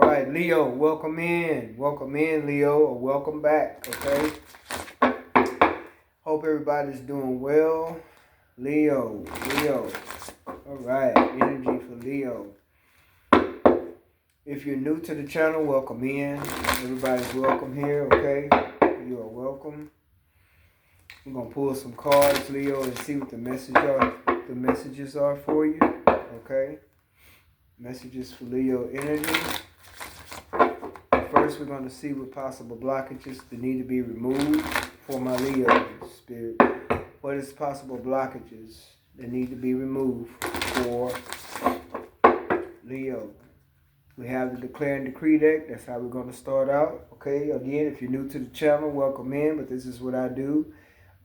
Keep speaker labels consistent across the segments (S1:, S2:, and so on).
S1: All right, Leo, welcome in. Welcome in, Leo, or welcome back, okay? Hope everybody's doing well. Leo. All right, energy for Leo. If you're new to the channel, welcome in. Everybody's welcome here, okay? You are welcome. We're gonna pull some cards, Leo, and see what the messages are for you, okay? Messages for Leo energy. First, we're going to see what possible blockages that need to be removed for my Leo spirit. What is possible blockages that need to be removed for Leo? We have the Declare and Decree deck. That's how we're going to start out. Okay, again, if you're new to the channel, welcome in. But this is what I do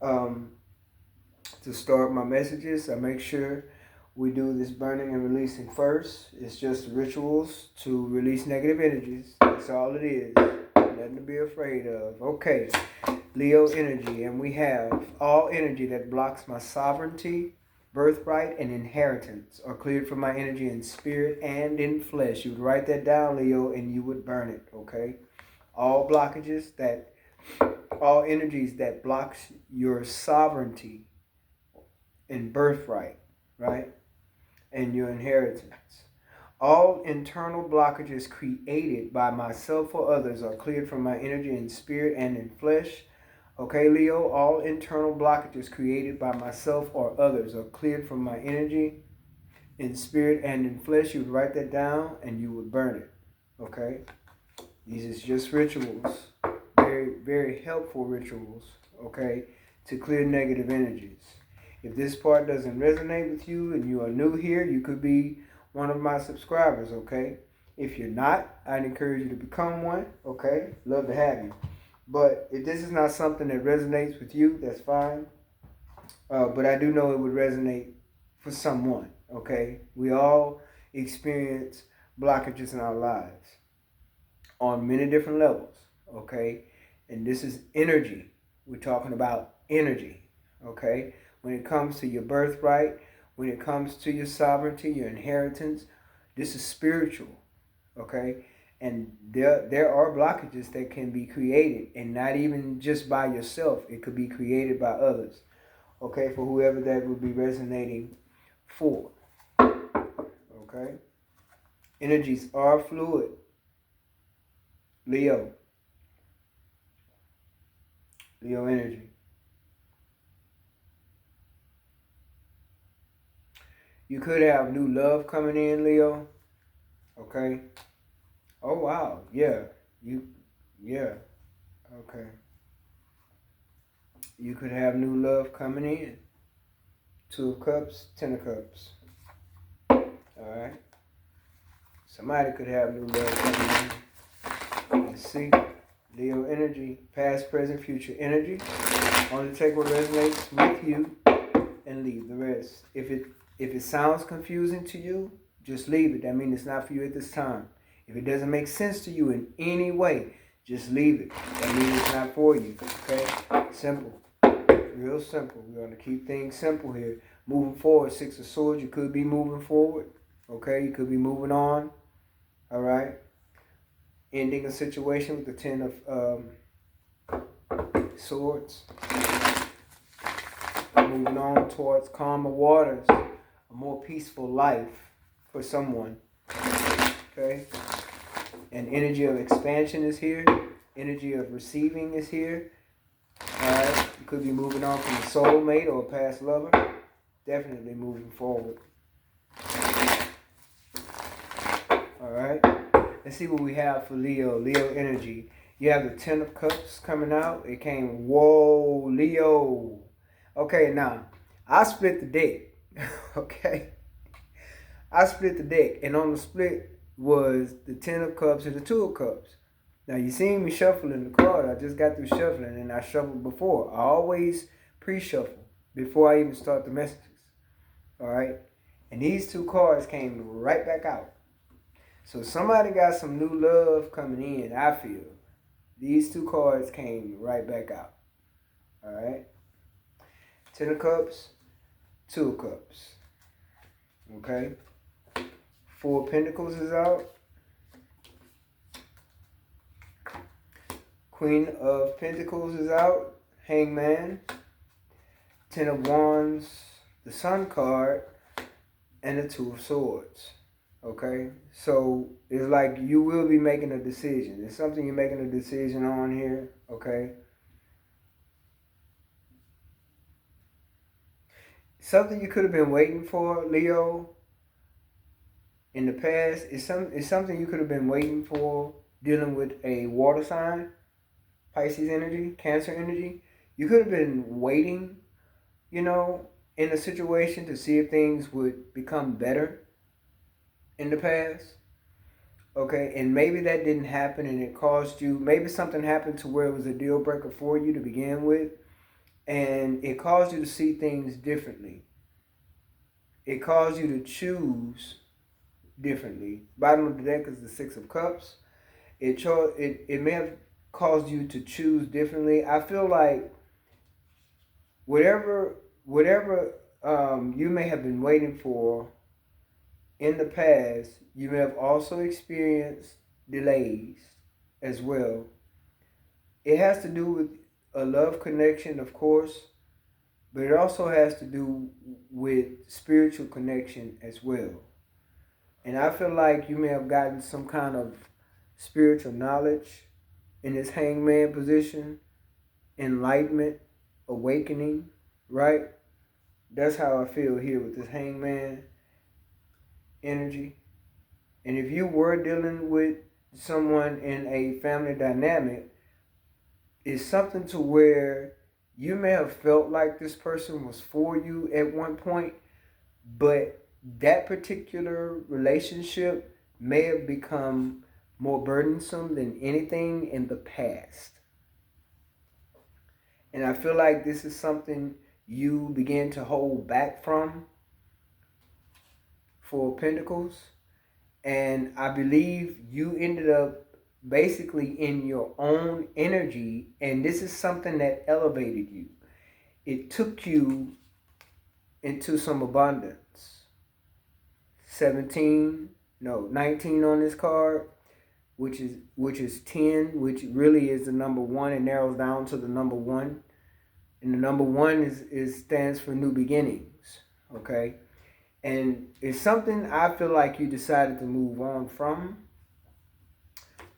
S1: to start my messages. I make sure we do this burning and releasing first. It's just rituals to release negative energies. That's all it is. Nothing to be afraid of. Okay, Leo energy. And we have all energy that blocks my sovereignty, birthright, and inheritance are cleared from my energy in spirit and in flesh. You would write that down, Leo, and you would burn it, okay? All blockages all energies that blocks your sovereignty and birthright, right? And your inheritance. All internal blockages created by myself or others are cleared from my energy in spirit and in flesh. Okay, Leo, all internal blockages created by myself or others are cleared from my energy in spirit and in flesh. You would write that down and you would burn it. Okay? These is just rituals. Very, very helpful rituals, okay, to clear negative energies. If this part doesn't resonate with you and you are new here, you could be one of my subscribers, okay? If you're not, I'd encourage you to become one, okay? Love to have you. But if this is not something that resonates with you, that's fine. But I do know it would resonate for someone, okay? We all experience blockages in our lives on many different levels, okay? And this is energy. We're talking about energy, okay? When it comes to your birthright, when it comes to your sovereignty, your inheritance, this is spiritual, okay? And there are blockages that can be created, and not even just by yourself. It could be created by others, okay? For whoever that would be resonating for, okay? Energies are fluid. Leo energy. You could have new love coming in, Leo. Okay. Oh wow. Yeah. Yeah. Okay. You could have new love coming in. 2 of Cups, 10 of Cups. Alright. Somebody could have new love coming in. Let's see. Leo energy, past, present, future energy. Only take what resonates with you and leave the rest. If it sounds confusing to you, just leave it. That means it's not for you at this time. If it doesn't make sense to you in any way, just leave it. That means it's not for you. Okay? Simple. Real simple. We're going to keep things simple here. Moving forward, 6 of Swords, you could be moving forward. Okay? You could be moving on. All right? Ending a situation with the 10 of Swords. Moving on towards calmer waters, a more peaceful life for someone. Okay? And energy of expansion is here. Energy of receiving is here. Alright? You could be moving on from a soulmate or a past lover. Definitely moving forward. Alright? Let's see what we have for Leo. Leo energy. You have the 10 of Cups coming out. It came, whoa, Leo. Okay, now, I split the deck. Okay? I split the deck. And on the split was the 10 of Cups and the 2 of Cups. Now, you seen me shuffling the card. I just got through shuffling, and I shuffled before. I always pre-shuffle before I even start the messages. All right? And these 2 cards came right back out. So somebody got some new love coming in, I feel. These 2 cards came right back out. All right? 10 of Cups, 2 of Cups. Okay? 4 of Pentacles is out. Queen of Pentacles is out. Hangman. Ten of Wands. The Sun card. And the Two of Swords. Okay? So it's like you will be making a decision. It's something you're making a decision on here. Okay? Something you could have been waiting for, Leo, in the past. It's something you could have been waiting for, dealing with a water sign, Pisces energy, Cancer energy. You could have been waiting, in a situation to see if things would become better in the past. Okay, and maybe that didn't happen and it caused you, maybe something happened to where it was a deal breaker for you to begin with, and it caused you to see things differently. It caused you to choose differently. Bottom of the deck is the Six of Cups. It may have caused you to choose differently. I feel like whatever you may have been waiting for in the past, you may have also experienced delays as well. It has to do with a love connection, of course, but it also has to do with spiritual connection as well. And I feel like you may have gotten some kind of spiritual knowledge in this hangman position, enlightenment, awakening, right? That's how I feel here with this hangman energy. And if you were dealing with someone in a family dynamic, it's something to where you may have felt like this person was for you at one point, but that particular relationship may have become more burdensome than anything in the past. And I feel like this is something you begin to hold back from for Pentacles. And I believe you ended up basically in your own energy, and this is something that elevated you. It took you into some abundance. 19 on this card, which is 10, which really is the number 1. It narrows down to the number 1. And the number 1 stands for new beginnings. Okay? And it's something I feel like you decided to move on from,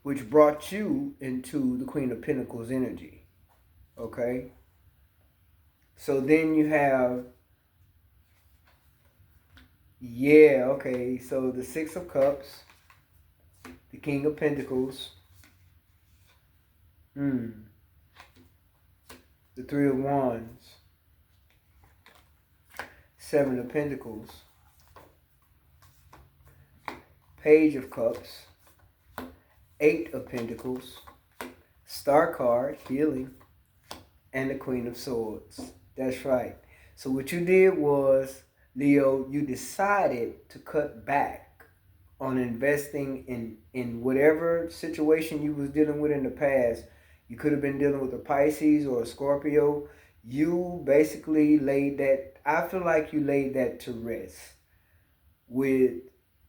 S1: which brought you into the Queen of Pentacles energy. Okay? So then you have, so the Six of Cups, the King of Pentacles, the Three of Wands, Seven of Pentacles, Page of Cups, Eight of Pentacles, Star card, healing, and the Queen of Swords. That's right. So what you did was, Leo, you decided to cut back on investing in whatever situation you was dealing with in the past. You could have been dealing with a Pisces or a Scorpio. You basically I feel like you laid that to rest. With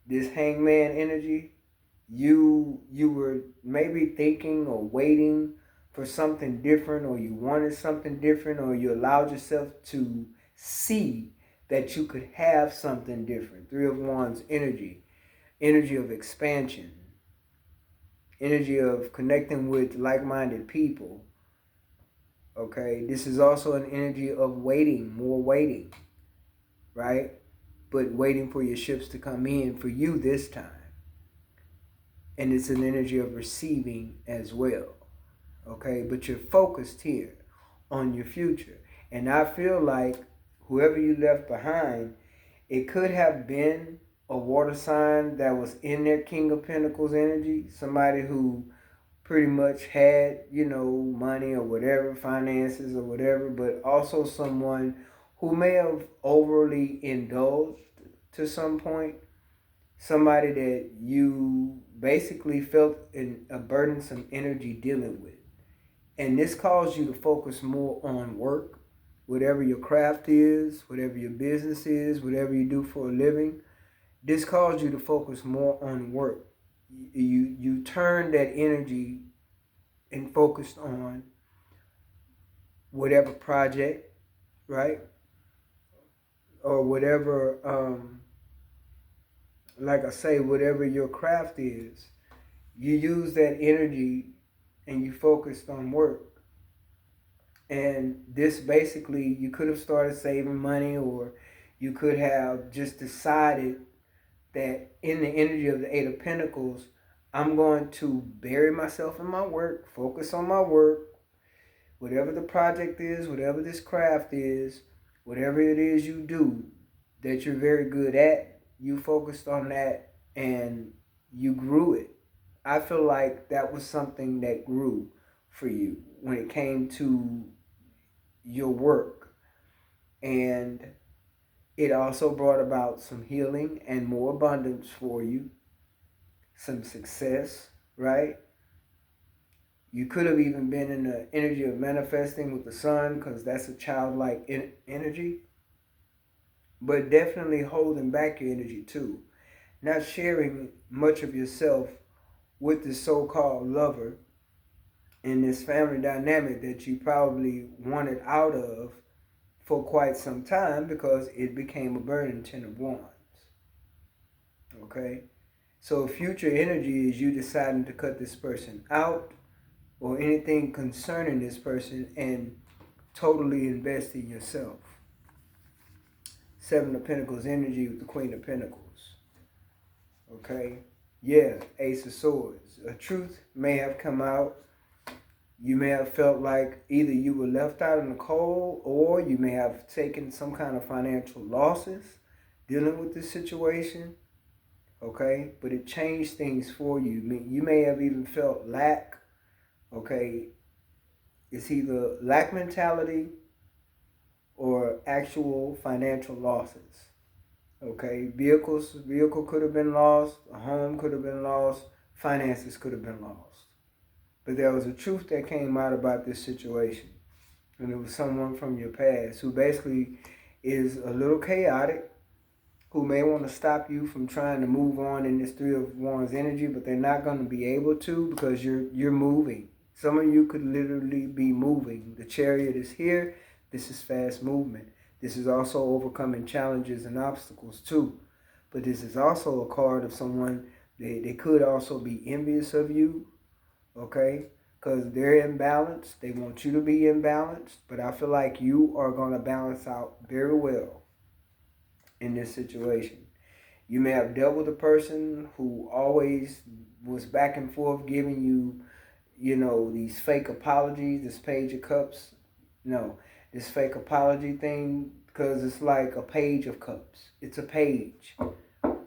S1: this hangman energy, you were maybe thinking or waiting for something different, or you wanted something different, or you allowed yourself to see that you could have something different. Three of Wands energy of expansion, energy of connecting with like-minded people. Okay, this is also an energy of waiting, more waiting, right? But waiting for your ships to come in for you this time. And it's an energy of receiving as well. Okay, but you're focused here on your future. And I feel like whoever you left behind, it could have been a water sign that was in their King of Pentacles energy. Somebody who pretty much had, money or whatever, finances or whatever, but also someone who may have overly indulged to some point. Somebody that you basically felt a burdensome energy dealing with. And this caused you to focus more on work, whatever your craft is, whatever your business is, whatever you do for a living. This caused you to focus more on work. You turn that energy and focused on whatever project, right? Or whatever, like I say, whatever your craft is, you use that energy and you focused on work. And this basically, you could have started saving money, or you could have just decided that in the energy of the Eight of Pentacles, I'm going to bury myself in my work, focus on my work, whatever the project is, whatever this craft is, whatever it is you do that you're very good at, you focused on that and you grew it. I feel like that was something that grew for you when it came to your work. And it also brought about some healing and more abundance for you, some success, right? You could have even been in the energy of manifesting with the sun, because that's a childlike energy. But definitely holding back your energy too. Not sharing much of yourself with this so-called lover in this family dynamic that you probably wanted out of for quite some time, because it became a burden. Ten of Wands. Okay? So future energy is you deciding to cut this person out, or anything concerning this person, and totally invest in yourself. Seven of Pentacles energy with the Queen of Pentacles. Okay? Yeah, Ace of Swords. A truth may have come out. You may have felt like either you were left out in the cold, or you may have taken some kind of financial losses dealing with this situation. Okay? But it changed things for you. You may have even felt lack. Okay? It's either lack mentality or actual financial losses. Okay? Vehicle could have been lost. A home could have been lost. Finances could have been lost. But there was a truth that came out about this situation. And it was someone from your past who basically is a little chaotic, who may want to stop you from trying to move on in this Three of Wands energy, but they're not going to be able to, because you're moving. Some of you could literally be moving. The Chariot is here. This is fast movement. This is also overcoming challenges and obstacles too. But this is also a card of someone, they could also be envious of you, okay? Because they're imbalanced. They want you to be imbalanced. But I feel like you are going to balance out very well in this situation. You may have dealt with a person who always was back and forth giving you, these fake apologies, this Page of Cups. No, this fake apology thing, because it's like a Page of Cups. It's a page.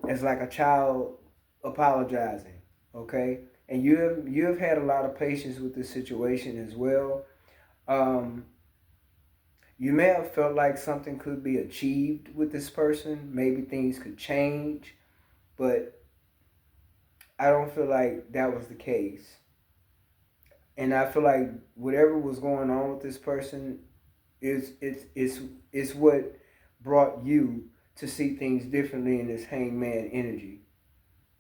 S1: It's like a child apologizing, okay? And you have had a lot of patience with this situation as well. You may have felt like something could be achieved with this person. Maybe things could change, but I don't feel like that was the case. And I feel like whatever was going on with this person is what brought you to see things differently in this Hangman energy,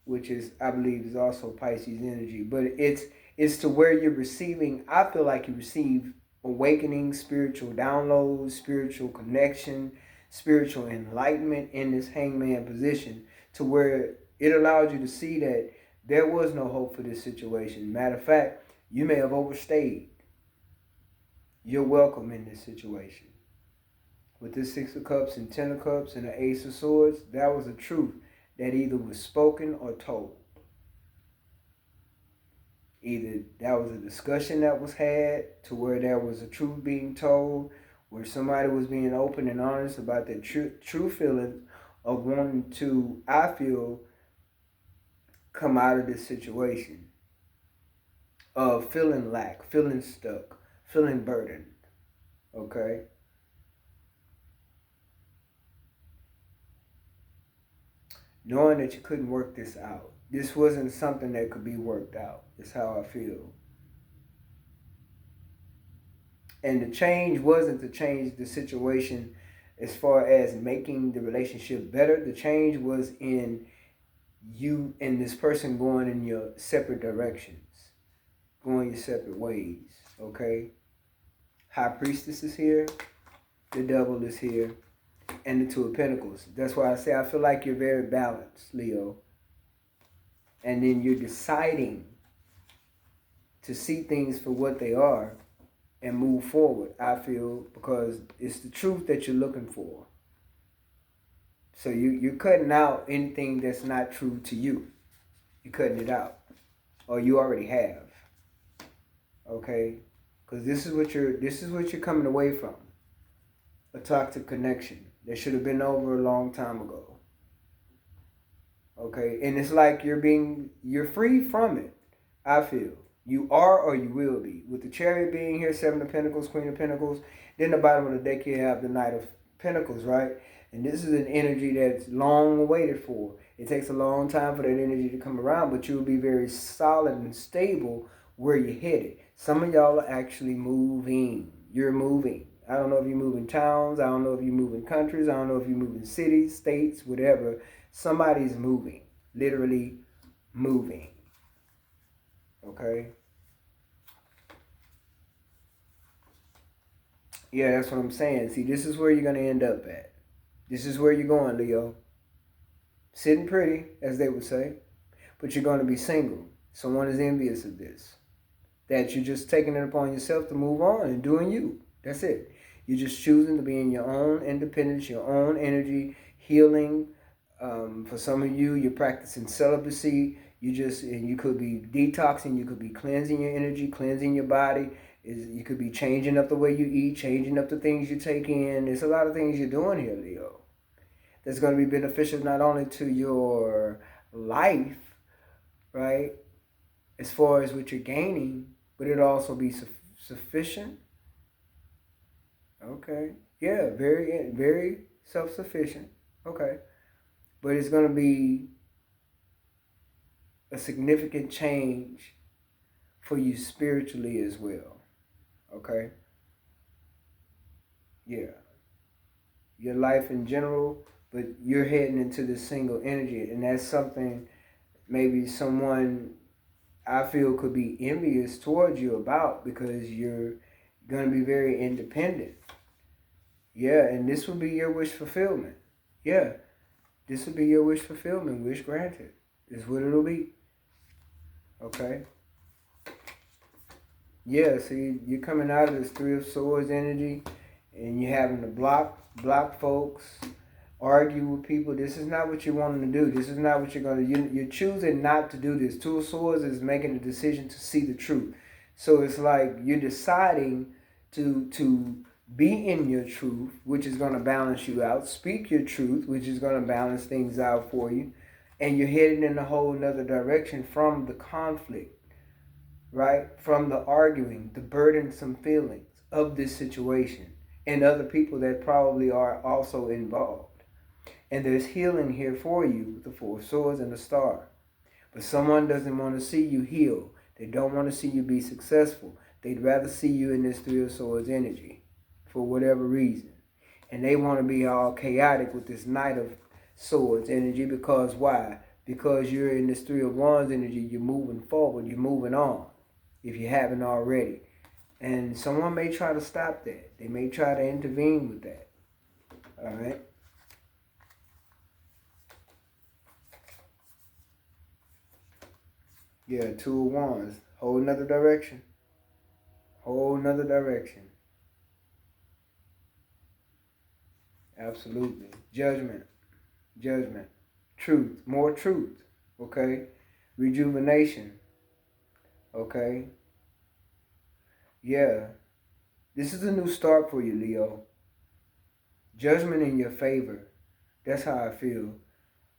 S1: which is, I believe, is also Pisces energy. But it's to where you're receiving, I feel like you receive awakening, spiritual downloads, spiritual connection, spiritual enlightenment in this Hangman position, to where it allows you to see that there was no hope for this situation. Matter of fact, you may have overstayed. You're welcome in this situation. With this Six of Cups and Ten of Cups and the Ace of Swords, that was a truth that either was spoken or told. Either that was a discussion that was had to where there was a truth being told, where somebody was being open and honest about their true feelings of wanting to, I feel, come out of this situation. Of feeling lack, feeling stuck, feeling burdened. Okay? Knowing that you couldn't work this out. This wasn't something that could be worked out. Is how I feel. And the change wasn't to change the situation as far as making the relationship better. The change was in you and this person going in your separate directions. going your separate ways, okay? High Priestess is here, the Devil is here, and the Two of Pentacles. That's why I say I feel like you're very balanced, Leo. And then you're deciding to see things for what they are and move forward, I feel, because it's the truth that you're looking for. So you're cutting out anything that's not true to you. You're cutting it out. Or you already have. Okay? Because this is what you're coming away from. A toxic connection that should have been over a long time ago. Okay? And it's like you're free from it, I feel. You are or you will be. With the Chariot being here, Seven of Pentacles, Queen of Pentacles, then the bottom of the deck you have the Knight of Pentacles, right? And this is an energy that's long awaited for. It takes a long time for that energy to come around, but you will be very solid and stable where you're headed. Some of y'all are actually moving. You're moving. I don't know if you move in towns. I don't know if you move in countries. I don't know if you move in cities, states, whatever. Somebody's moving. Literally moving. Okay? Yeah, that's what I'm saying. See, this is where you're going to end up at. This is where you're going, Leo. Sitting pretty, as they would say. But you're going to be single. Someone is envious of this. That you're just taking it upon yourself to move on and doing you. That's it. You're just choosing to be in your own independence, your own energy, healing. For some of you, you're practicing celibacy. You could be detoxing. You could be cleansing your energy, cleansing your body. You could be changing up the way you eat, changing up the things you take in. There's a lot of things you're doing here, Leo, that's going to be beneficial not only to your life, right, as far as what you're gaining, but it'll also be sufficient. Okay. Yeah, very, very self-sufficient. Okay. But it's going to be a significant change for you spiritually as well. Okay? Yeah. Your life in general, but you're heading into this single energy, and that's something maybe someone I feel could be envious towards you about, because you're going to be very independent. Yeah, and this will be your wish fulfillment. Yeah, this will be your wish fulfillment, wish granted. This is what it'll be. Okay? Yeah, see, you're coming out of this Three of Swords energy, and you're having to block folks, argue with people. This is not what you're wanting to do. This is not what you're going to do. You're choosing not to do this. Two of Swords is making a decision to see the truth. So it's like you're deciding to be in your truth, which is going to balance you out. Speak your truth, which is going to balance things out for you. And you're heading in a whole nother direction from the conflict, right? From the arguing, the burdensome feelings of this situation and other people that probably are also involved. And there's healing here for you with the Four of Swords and the Star. But someone doesn't want to see you heal. They don't want to see you be successful. They'd rather see you in this Three of Swords energy for whatever reason. And they want to be all chaotic with this Knight of Swords energy, because why? Because you're in this Three of Wands energy. You're moving forward. You're moving on, if you haven't already. And someone may try to stop that. They may try to intervene with that. All right? Yeah, Two of Wands. Whole nother direction. Whole nother direction. Absolutely. Judgment. Judgment. Truth. More truth. Okay? Rejuvenation. Okay? Yeah. This is a new start for you, Leo. Judgment in your favor. That's how I feel.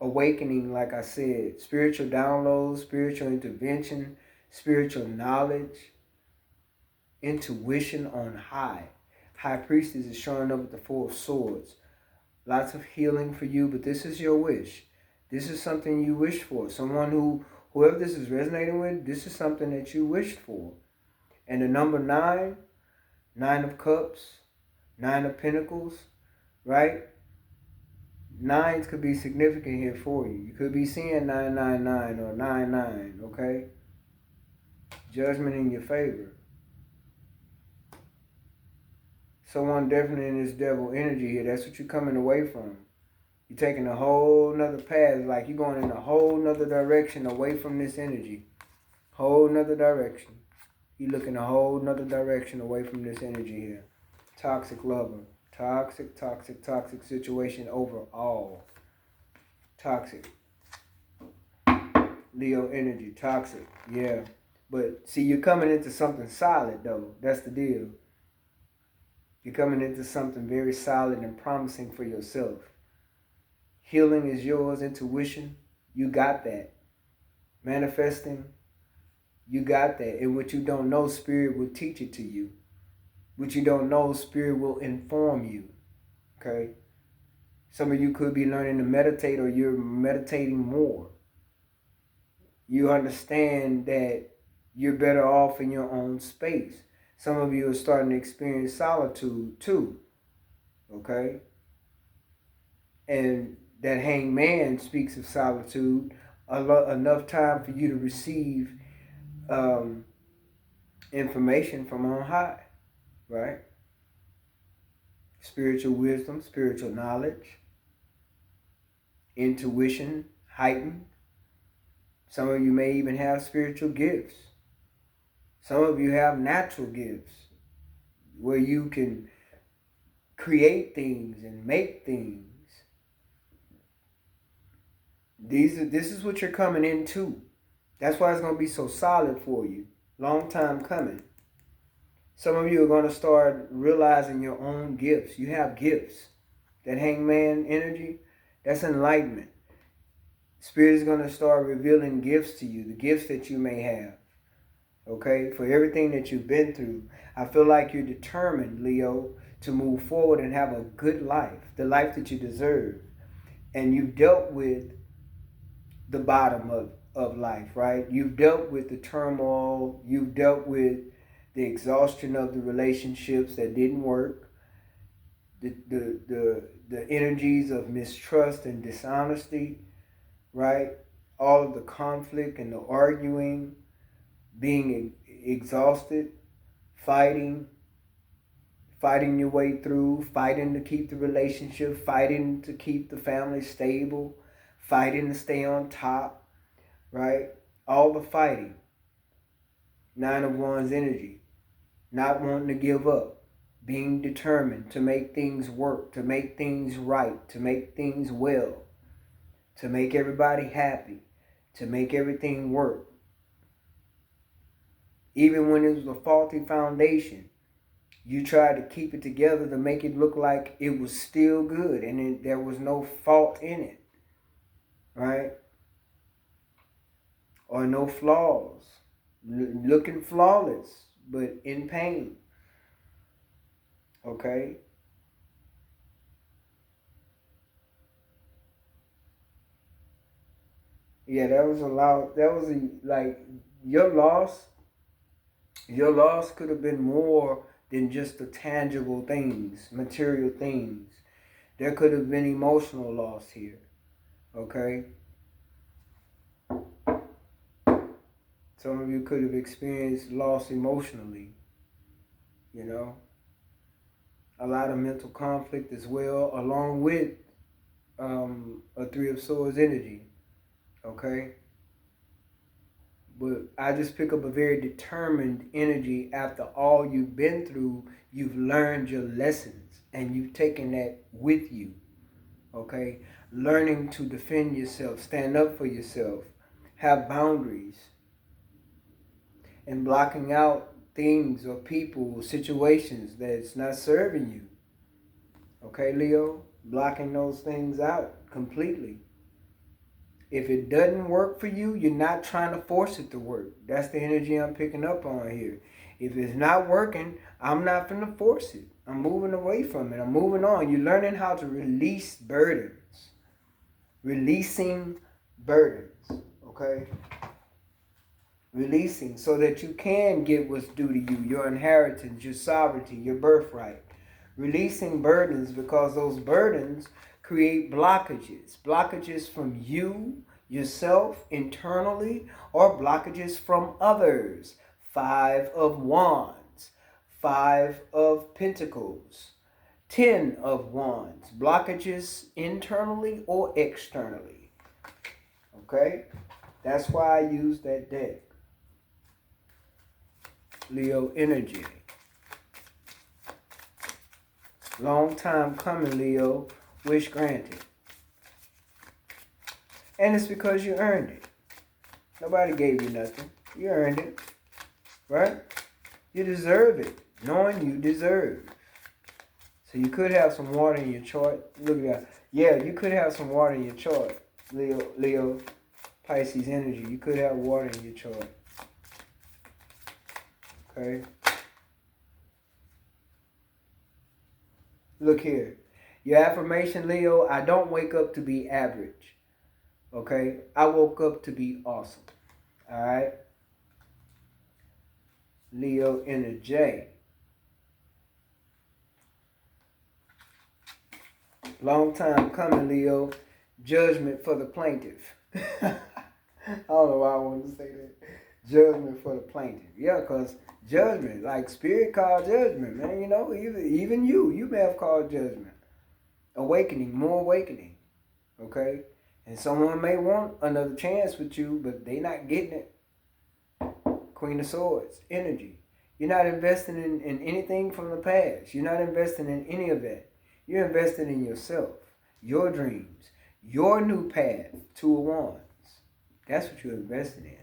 S1: Awakening, like I said. Spiritual downloads, spiritual intervention, spiritual knowledge, intuition on high. High Priestess is showing up with the Four of Swords. Lots of healing for you, but this is your wish. This is something you wish for. Whoever this is resonating with, this is something that you wished for. And the number 9, 9 of Cups, 9 of Pentacles, right? 9s could be significant here for you. You could be seeing 999 or 99, okay? Judgment in your favor. Someone definitely in this devil energy here. That's what you're coming away from. You're taking a whole nother path. Like you're going in a whole nother direction away from this energy. Whole nother direction. You're looking a whole nother direction away from this energy here. Toxic lover. Toxic, toxic, toxic situation overall. Toxic. Leo energy. Toxic. Yeah. But see, you're coming into something solid though. That's the deal. You're coming into something very solid and promising for yourself. Healing is yours. Intuition, you got that. Manifesting, you got that. And what you don't know, Spirit will teach it to you. What you don't know, Spirit will inform you. Okay? Some of you could be learning to meditate, or you're meditating more. You understand that you're better off in your own space. Some of you are starting to experience solitude too. Okay? And that Hanged Man speaks of solitude. Enough time for you to receive information from on high, right? Spiritual wisdom, spiritual knowledge, intuition heightened. Some of you may even have spiritual gifts. Some of you have natural gifts where you can create things and make things. This is what you're coming into. That's why it's going to be so solid for you. Long time coming. Some of you are going to start realizing your own gifts. You have gifts. That Hanged Man energy, that's enlightenment. Spirit is going to start revealing gifts to you, the gifts that you may have. Okay? For everything that you've been through. I feel like you're determined, Leo, to move forward and have a good life. The life that you deserve. And you've dealt with the bottom of life, right? You've dealt with the turmoil. You've dealt with the exhaustion of the relationships that didn't work. The energies of mistrust and dishonesty, right? All of the conflict and the arguing, being exhausted, fighting your way through, fighting to keep the relationship, fighting to keep the family stable, fighting to stay on top, right? All the fighting. 9 of Wands energy. Not wanting to give up. Being determined to make things work, to make things right, to make things well, to make everybody happy, to make everything work. Even when it was a faulty foundation, you tried to keep it together to make it look like it was still good and there was no fault in it, right? Or no flaws. Looking flawless, but in pain. Okay? Yeah, that was like your loss could have been more than just the tangible things, material things. There could have been emotional loss here. Okay? Some of you could have experienced loss emotionally. You know? A lot of mental conflict as well, along with a 3 of Swords energy. Okay? But I just pick up a very determined energy. After all you've been through, you've learned your lessons and you've taken that with you. Okay? Learning to defend yourself, stand up for yourself, have boundaries, and blocking out things or people or situations that's not serving you. Okay, Leo? Blocking those things out completely. If it doesn't work for you, you're not trying to force it to work. That's the energy I'm picking up on here. If it's not working, I'm not going to force it. I'm moving away from it. I'm moving on. You're learning how to release burdens. Releasing burdens. Okay? Releasing so that you can get what's due to you. Your inheritance, your sovereignty, your birthright. Releasing burdens because those burdens create blockages. Blockages from you, yourself, internally, or blockages from others. 5 of Wands, 5 of Pentacles, 10 of Wands. Blockages internally or externally. Okay? That's why I use that deck. Leo energy. Long time coming, Leo. Wish granted. And it's because you earned it. Nobody gave you nothing. You earned it. Right? You deserve it. Knowing you deserve. So you could have some water in your chart. Look at that. Yeah, you could have some water in your chart. Leo, Pisces energy. You could have water in your chart. Okay? Look here. Your affirmation, Leo, I don't wake up to be average. Okay? I woke up to be awesome. Alright? Leo energy. Long time coming, Leo. Judgment for the plaintiff. I don't know why I wanted to say that. Judgment for the plaintiff. Yeah, because judgment, like spirit called judgment, man. You know, even you may have called judgment. Awakening, more awakening. Okay? And someone may want another chance with you, but they not getting it. Queen of Swords, energy. You're not investing in anything from the past. You're not investing in any of that. You're investing in yourself, your dreams, your new path, 2 of Wands. That's what you're investing in.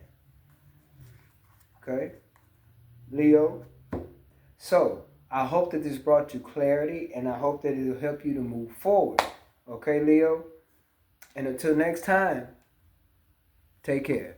S1: Okay? Leo. So, I hope that this brought you clarity, and I hope that it'll help you to move forward. Okay, Leo? And until next time, take care.